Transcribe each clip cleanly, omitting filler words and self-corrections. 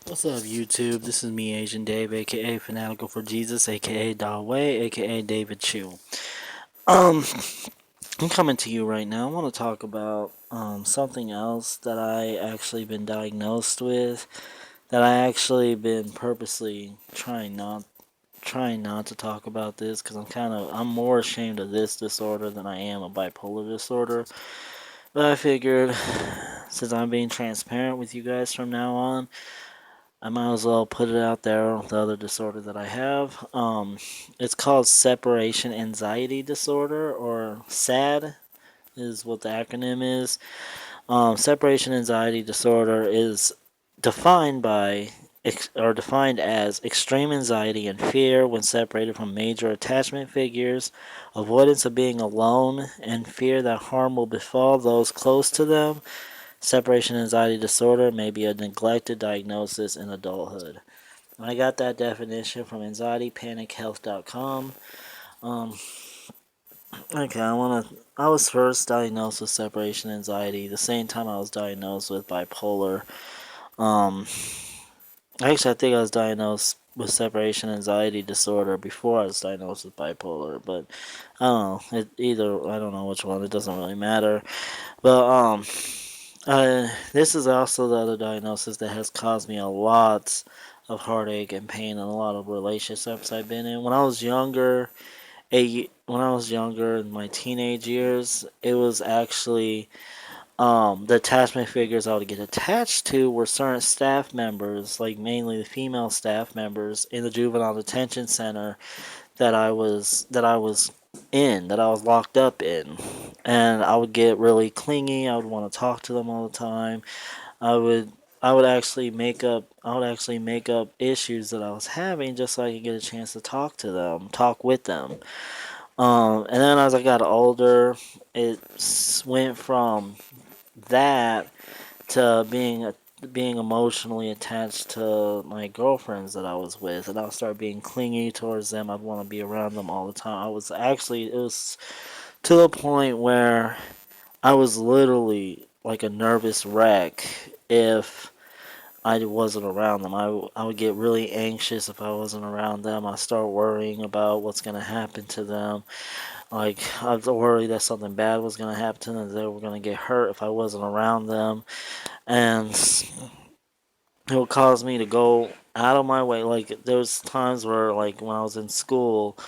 What's up, YouTube? This is me, Asian Dave, aka Fanatical for Jesus, aka Dawei, aka David Chu. Um, I'm coming to you right now. I want to talk about something else that I actually been diagnosed with. That I actually been purposely trying not to talk about this because I'm more ashamed of this disorder than I am a bipolar disorder. But I figured since I'm being transparent with you guys from now on, I might as well put it out there, the other disorder that I have. It's called separation anxiety disorder, or SAD is what the acronym is. Separation anxiety disorder is defined by defined as extreme anxiety and fear when separated from major attachment figures, avoidance of being alone, and fear that harm will befall those close to them. Separation anxiety disorder may be a neglected diagnosis in adulthood. I got that definition from anxietypanichealth.com. Um, okay, I was first diagnosed with separation anxiety the same time I was diagnosed with bipolar. Um, actually, I think I was diagnosed with separation anxiety disorder before I was diagnosed with bipolar, but I don't know. I don't know which one. It doesn't really matter. But this is also the other diagnosis that has caused me a lot of heartache and pain in a lot of relationships I've been in. When I was younger in my teenage years, it was actually the attachment figures I would get attached to were certain staff members, like mainly the female staff members in the juvenile detention center that I was locked up in. And I would get really clingy. I would want to talk to them all the time. I would I would actually make up issues that I was having just so I could get a chance to talk with them. And then as I got older, it went from that to being emotionally attached to my girlfriends that I was with, and I would start being clingy towards them. I'd want to be around them all the time. It was to the point where I was literally like a nervous wreck if I wasn't around them. I would get really anxious if I wasn't around them. I start worrying about what's going to happen to them. Like, I was worried that something bad was going to happen to them, that they were going to get hurt if I wasn't around them. And it would cause me to go out of my way. Like, there was times where, like, when I was in school,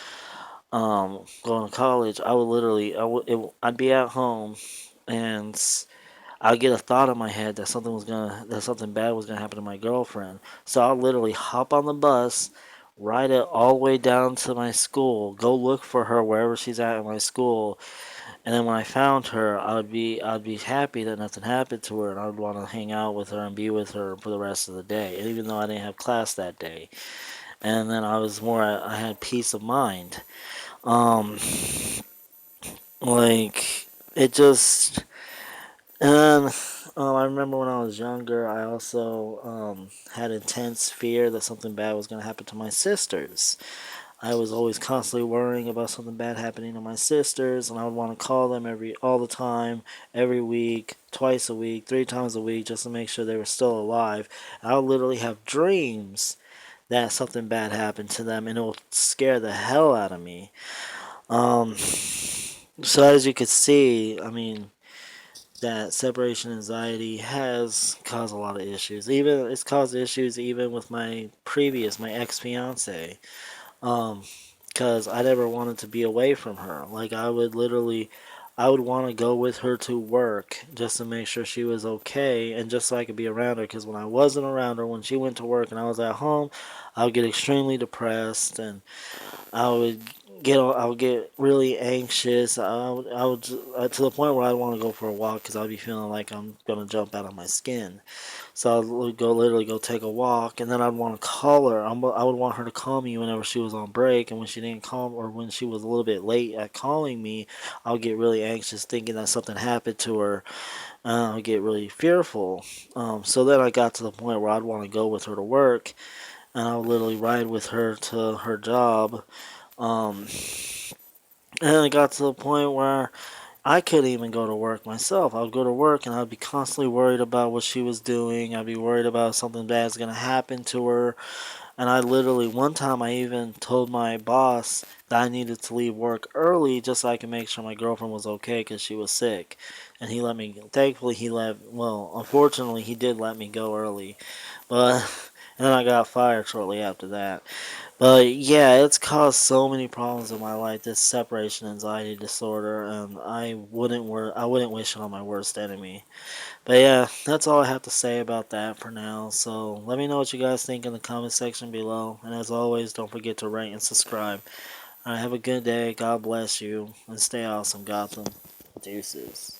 going to college, I would literally, I'd be at home and I'd get a thought in my head that something bad was gonna happen to my girlfriend. So I'll literally hop on the bus, ride it all the way down to my school, go look for her wherever she's at in my school, and then when I found her, I'd be happy that nothing happened to her, and I would want to hang out with her and be with her for the rest of the day, and even though I didn't have class that day. And then I had peace of mind. Um, like it just And then I remember when I was younger, I also had intense fear that something bad was going to happen to my sisters. I was always constantly worrying about something bad happening to my sisters, and I would want to call them all the time, every week, twice a week, 3 times a week, just to make sure they were still alive. I would literally have dreams that something bad happened to them, and it would scare the hell out of me. Um, so as you could see, I mean, that separation anxiety has caused a lot of issues. Even it's caused issues even with my ex fiance. Um, because I never wanted to be away from her. Like I would want to go with her to work just to make sure she was okay and just so I could be around her. Because when I wasn't around her, when she went to work and I was at home, I would get extremely depressed and I would get really anxious. I would to the point where I'd want to go for a walk because I'd be feeling like I'm gonna jump out of my skin. So literally go take a walk, and then I'd want to call her. I would want her to call me whenever she was on break, and when she didn't call, or when she was a little bit late at calling me, I would get really anxious, thinking that something happened to her. I would get really fearful. So then I got to the point where I'd want to go with her to work, and I would literally ride with her to her job. Um, and it got to the point where I couldn't even go to work myself. I would go to work and I'd be constantly worried about what she was doing. I'd be worried about something bad's gonna happen to her. And I literally, one time, I even told my boss that I needed to leave work early just so I could make sure my girlfriend was okay because she was sick. And he let me, thankfully, well, unfortunately, he did let me go early. But, and then I got fired shortly after that. But yeah, it's caused so many problems in my life, this separation anxiety disorder, and I wouldn't wish it on my worst enemy. But yeah, that's all I have to say about that for now. So let me know what you guys think in the comment section below. And as always, don't forget to rate and subscribe. Alright, have a good day. God bless you. And stay awesome, Gotham. Deuces.